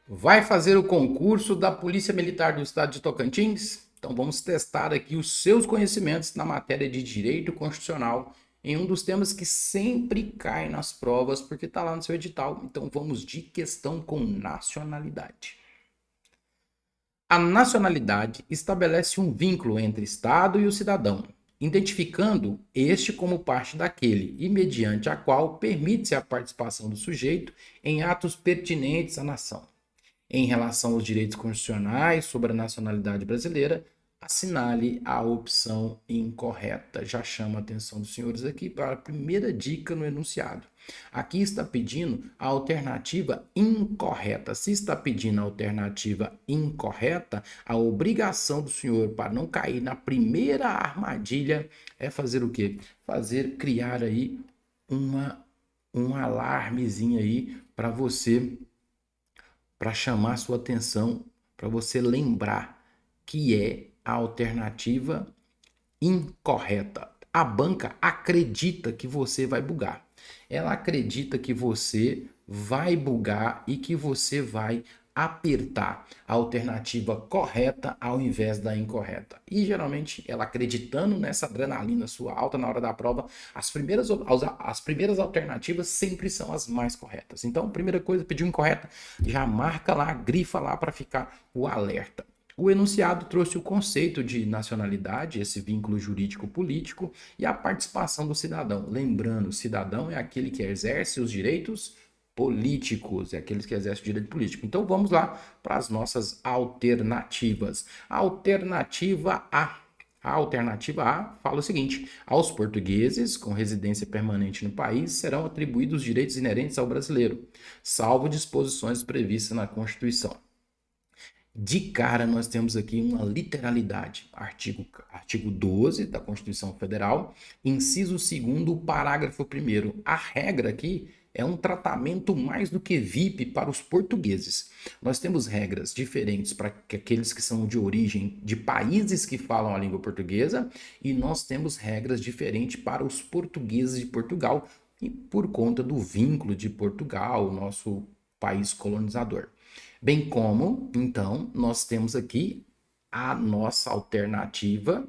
Vai fazer o concurso da Polícia Militar do Estado de Tocantins? Então vamos testar aqui os seus conhecimentos na matéria de Direito Constitucional em um dos temas que sempre cai nas provas porque está lá no seu edital. Então vamos de questão com nacionalidade. A nacionalidade estabelece um vínculo entre Estado e o cidadão, identificando este como parte daquele e mediante a qual permite-se a participação do sujeito em atos pertinentes à nação. Em relação aos direitos constitucionais sobre a nacionalidade brasileira, assinale a opção incorreta. Já chamo a atenção dos senhores aqui para a primeira dica no enunciado. Aqui está pedindo a alternativa incorreta. Se está pedindo a alternativa incorreta, a obrigação do senhor para não cair na primeira armadilha é fazer o quê? Criar aí um alarmezinho aí para você, para chamar sua atenção, para você lembrar que é a alternativa incorreta. A banca acredita que você vai bugar. Ela acredita que você vai bugar e que você vai apertar a alternativa correta ao invés da incorreta. E geralmente ela acreditando nessa adrenalina sua alta na hora da prova, as primeiras alternativas sempre são as mais corretas. Então, primeira coisa, pediu incorreta, já marca lá, grifa lá para ficar o alerta. O enunciado trouxe o conceito de nacionalidade, esse vínculo jurídico-político, e a participação do cidadão. Lembrando, o cidadão é aquele que exerce os direitos políticos, é aqueles que exercem o direito político. Então vamos lá para as nossas alternativas. Alternativa A. A alternativa A fala o seguinte: aos portugueses com residência permanente no país serão atribuídos os direitos inerentes ao brasileiro, salvo disposições previstas na Constituição. De cara, nós temos aqui uma literalidade. Artigo 12 da Constituição Federal, inciso 2º, parágrafo 1º. A regra aqui é um tratamento mais do que VIP para os portugueses. Nós temos regras diferentes para aqueles que são de origem de países que falam a língua portuguesa e nós temos regras diferentes para os portugueses de Portugal e por conta do vínculo de Portugal, nosso país colonizador. Bem como, então, nós temos aqui a nossa alternativa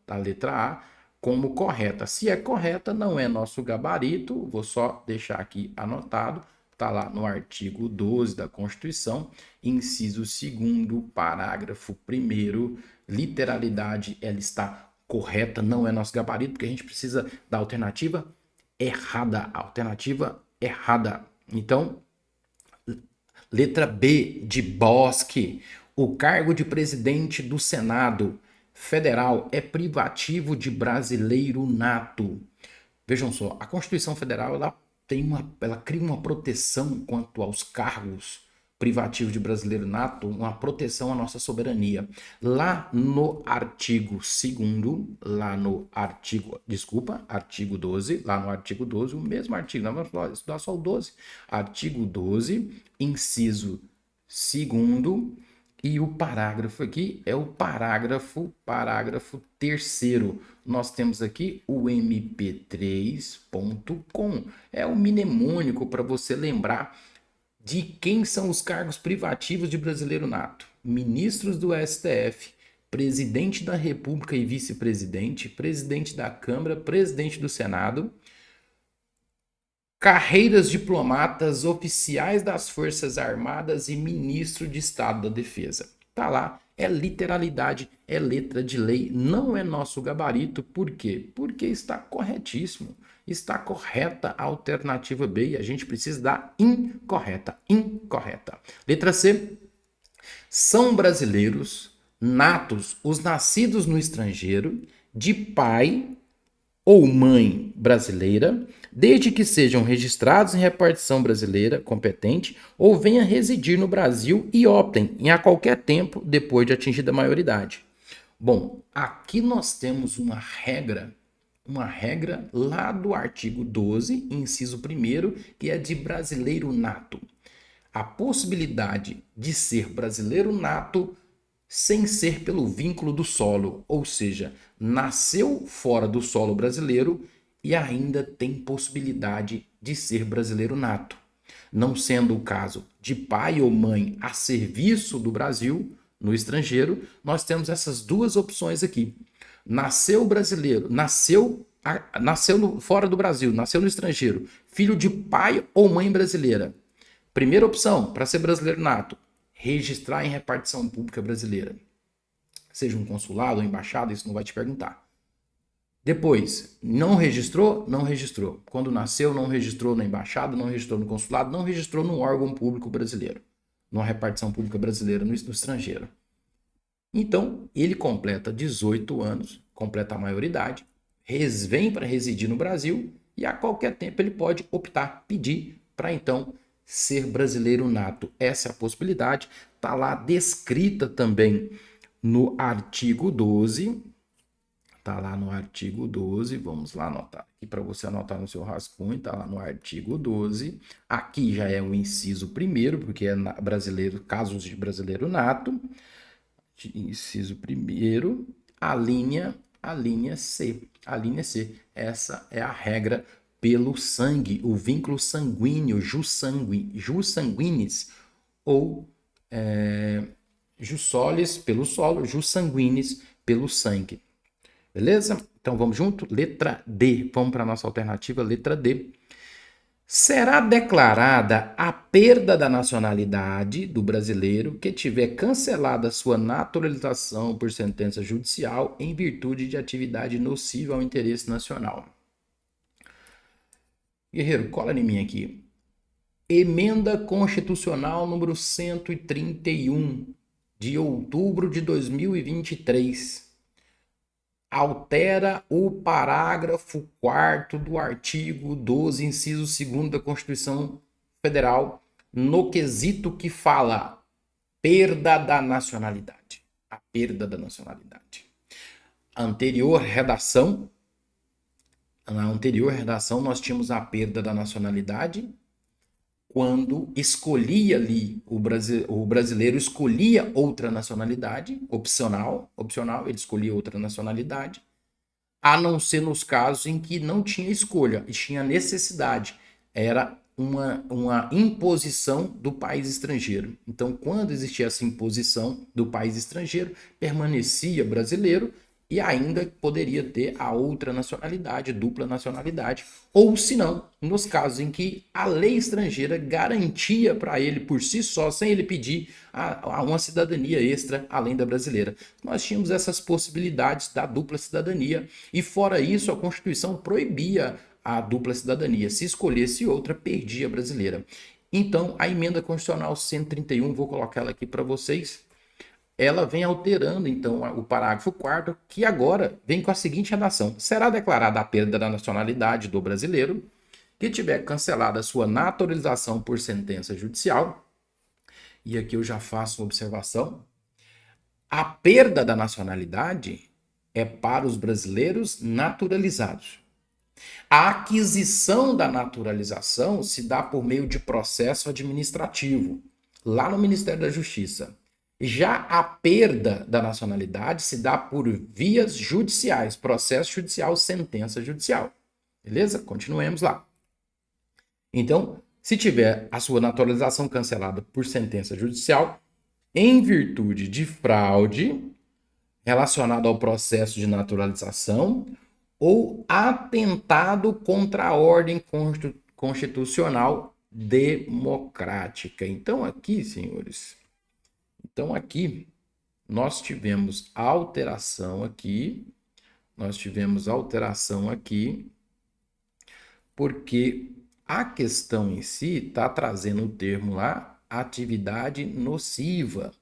da letra A como correta. Se é correta, não é nosso gabarito, vou só deixar aqui anotado, está lá no artigo 12 da Constituição, inciso 2º, parágrafo 1º, literalidade, ela está correta, não é nosso gabarito, porque a gente precisa da alternativa errada, alternativa errada. Então, letra B de Bosque. O cargo de presidente do Senado Federal é privativo de brasileiro nato. Vejam só, a Constituição Federal ela cria uma proteção quanto aos cargos privativos de brasileiro nato, uma proteção à nossa soberania. Lá no artigo 2º, artigo 12, lá no artigo 12, o mesmo artigo, nós vamos estudar só o 12. Artigo 12, inciso 2º, e o parágrafo aqui é o parágrafo terceiro. Nós temos aqui o mp3.com. É o mnemônico para você lembrar de quem são os cargos privativos de brasileiro nato. Ministros do STF, presidente da República e vice-presidente, presidente da Câmara, presidente do Senado, carreiras diplomatas, oficiais das Forças Armadas e ministro de Estado da Defesa. Tá lá, é literalidade, é letra de lei, não é nosso gabarito. Por quê? Porque está corretíssimo. Está correta a alternativa B e a gente precisa da incorreta. Incorreta. Letra C. São brasileiros natos os nascidos no estrangeiro, de pai ou mãe brasileira, desde que sejam registrados em repartição brasileira competente ou venham residir no Brasil e optem em a qualquer tempo depois de atingida a maioridade. Bom, aqui nós temos uma regra lá do artigo 12, inciso 1º, que é de brasileiro nato. A possibilidade de ser brasileiro nato sem ser pelo vínculo do solo, ou seja, nasceu fora do solo brasileiro e ainda tem possibilidade de ser brasileiro nato. Não sendo o caso de pai ou mãe a serviço do Brasil, no estrangeiro, nós temos essas duas opções aqui. Nasceu brasileiro, nasceu fora do Brasil, nasceu no estrangeiro, filho de pai ou mãe brasileira. Primeira opção, para ser brasileiro nato, registrar em repartição pública brasileira. Seja um consulado ou embaixada, isso não vai te perguntar. Depois, não registrou? Não registrou. Quando nasceu, não registrou na embaixada, não registrou no consulado, não registrou no órgão público brasileiro, numa repartição pública brasileira no estrangeiro. Então, ele completa 18 anos, completa a maioridade, vem para residir no Brasil e a qualquer tempo ele pode optar, pedir para então ser brasileiro nato. Essa é a possibilidade, está lá descrita também no artigo 12. Está lá no artigo 12, vamos lá anotar aqui para você anotar no seu rascunho, está lá no artigo 12. Aqui já é o inciso primeiro, porque é brasileiro, casos de brasileiro nato. Inciso primeiro, a linha C. A linha C, essa é a regra pelo sangue, o vínculo sanguíneo, jus sanguinis, ou jus solis pelo solo, jus sanguinis pelo sangue. Beleza? Então vamos junto? Letra D. Vamos para a nossa alternativa, letra D. Será declarada a perda da nacionalidade do brasileiro que tiver cancelada sua naturalização por sentença judicial em virtude de atividade nociva ao interesse nacional. Guerreiro, cola em mim aqui. Emenda Constitucional número 131, de outubro de 2023. Altera o parágrafo 4º do artigo 12, inciso 2º da Constituição Federal, no quesito que fala perda da nacionalidade. A perda da nacionalidade. Na anterior redação, nós tínhamos a perda da nacionalidade quando escolhia ali, o brasileiro escolhia outra nacionalidade, opcional, ele escolhia outra nacionalidade, a não ser nos casos em que não tinha escolha, tinha necessidade, era uma imposição do país estrangeiro. Então, quando existia essa imposição do país estrangeiro, permanecia brasileiro e ainda poderia ter a outra nacionalidade, dupla nacionalidade, ou se não, nos casos em que a lei estrangeira garantia para ele por si só, sem ele pedir, uma cidadania extra além da brasileira. Nós tínhamos essas possibilidades da dupla cidadania e fora isso a Constituição proibia a dupla cidadania. Se escolhesse outra, perdia a brasileira. Então, a emenda constitucional 131, vou colocar ela aqui para vocês, ela vem alterando, então, o parágrafo 4º, que agora vem com a seguinte redação. Será declarada a perda da nacionalidade do brasileiro que tiver cancelada a sua naturalização por sentença judicial. E aqui eu já faço uma observação. A perda da nacionalidade é para os brasileiros naturalizados. A aquisição da naturalização se dá por meio de processo administrativo, lá no Ministério da Justiça. Já a perda da nacionalidade se dá por vias judiciais, processo judicial, sentença judicial. Beleza? Continuemos lá. Então, se tiver a sua naturalização cancelada por sentença judicial, em virtude de fraude relacionada ao processo de naturalização ou atentado contra a ordem constitucional democrática. Então, aqui, senhores, nós tivemos alteração aqui, porque a questão em si está trazendo o termo lá, atividade nociva.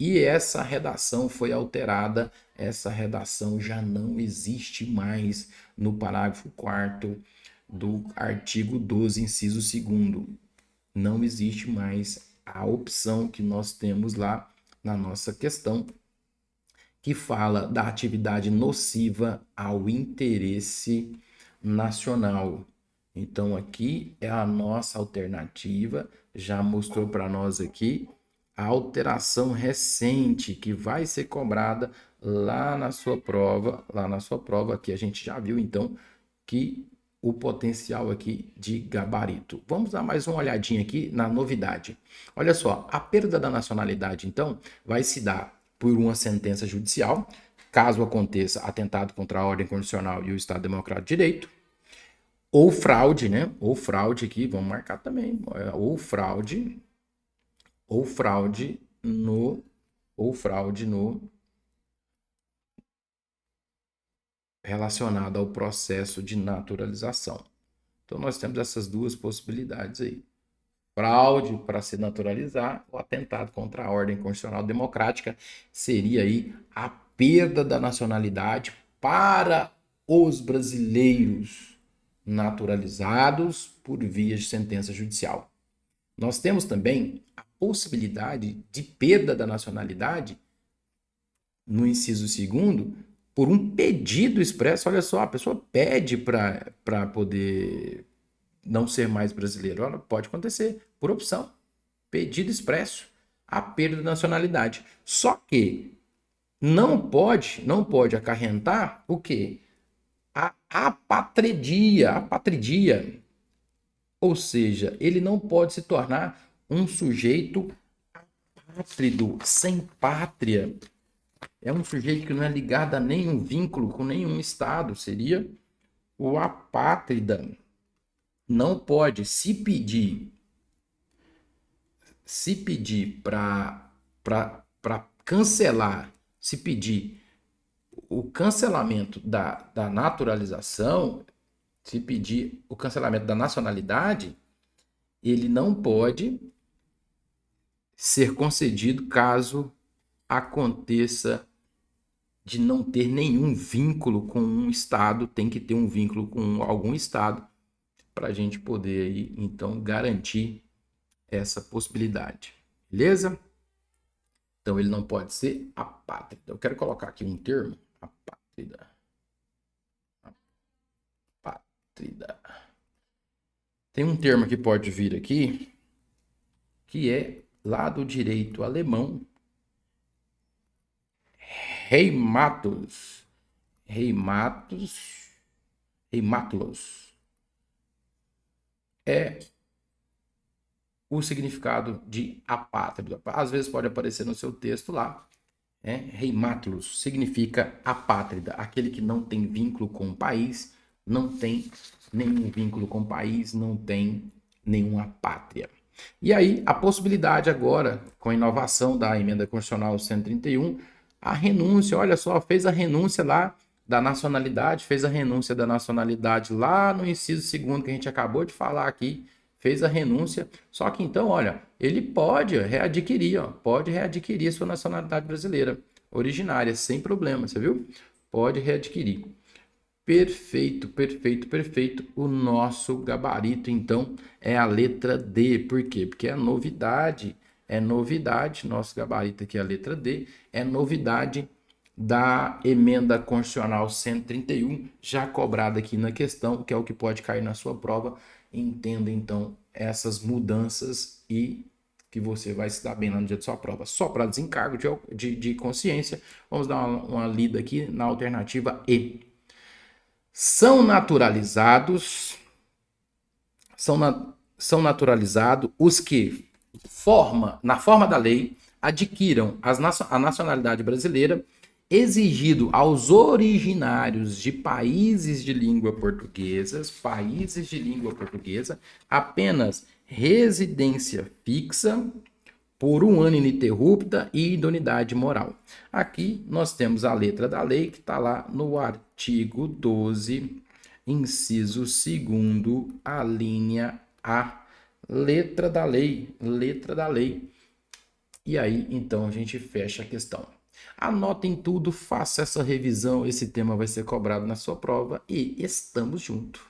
E essa redação foi alterada, essa redação já não existe mais no parágrafo 4º do artigo 12, inciso 2º. Não existe mais a opção que nós temos lá na nossa questão, que fala da atividade nociva ao interesse nacional. Então, aqui é a nossa alternativa, já mostrou para nós aqui a alteração recente que vai ser cobrada lá na sua prova, aqui a gente já viu então que o potencial aqui de gabarito. Vamos dar mais uma olhadinha aqui na novidade. Olha só, a perda da nacionalidade, então, vai se dar por uma sentença judicial, caso aconteça atentado contra a ordem constitucional e o Estado Democrático de Direito, ou fraude, né? Ou fraude aqui, vamos marcar também, ou fraude no relacionado ao processo de naturalização. Então nós temos essas duas possibilidades aí. Fraude para se naturalizar, o atentado contra a ordem constitucional democrática seria aí a perda da nacionalidade para os brasileiros naturalizados por via de sentença judicial. Nós temos também a possibilidade de perda da nacionalidade no inciso 2º por um pedido expresso. Olha só, a pessoa pede para poder não ser mais brasileiro. Ela pode acontecer por opção, pedido expresso, a perda da nacionalidade. Só que não pode acarrentar o quê? A apatridia, ou seja, ele não pode se tornar um sujeito apátrido, sem pátria. É um sujeito que não é ligado a nenhum vínculo com nenhum estado, seria o apátrida. Não pode se pedir para cancelar, se pedir o cancelamento da naturalização, se pedir o cancelamento da nacionalidade, ele não pode ser concedido caso aconteça de não ter nenhum vínculo com um estado, tem que ter um vínculo com algum estado para a gente poder aí, então, garantir essa possibilidade. Beleza? Então, ele não pode ser apátrida. Eu quero colocar aqui um termo, apátrida. Apátrida. Tem um termo que pode vir aqui, que é lá do direito alemão, Heimatlos. É o significado de apátrida. Às vezes pode aparecer no seu texto lá. Heimatlos significa apátrida, aquele que não tem vínculo com o país, não tem nenhum vínculo com o país, não tem nenhuma pátria. E aí, a possibilidade agora, com a inovação da emenda constitucional 131, a renúncia, olha só, fez a renúncia lá da nacionalidade, fez a renúncia da nacionalidade lá no inciso 2º que a gente acabou de falar aqui, fez a renúncia, só que então, olha, ele pode readquirir sua nacionalidade brasileira originária, sem problema, você viu? Pode readquirir. Perfeito. O nosso gabarito, então, é a letra D. Por quê? Porque é novidade. Nosso gabarito aqui é a letra D. É novidade da emenda constitucional 131, já cobrada aqui na questão, que é o que pode cair na sua prova. Entenda, então, essas mudanças e que você vai se dar bem lá no dia de sua prova. Só para desencargo de consciência, vamos dar uma lida aqui na alternativa E. São naturalizados os que, na forma da lei, adquiram a nacionalidade brasileira, exigido aos originários de países de língua portuguesa, apenas residência fixa por 1 ano ininterrupta e idoneidade moral. Aqui nós temos a letra da lei que está lá no artigo 12, inciso 2º, a linha A. Letra da lei. E aí, então, a gente fecha a questão. Anotem tudo, faça essa revisão, esse tema vai ser cobrado na sua prova e estamos juntos.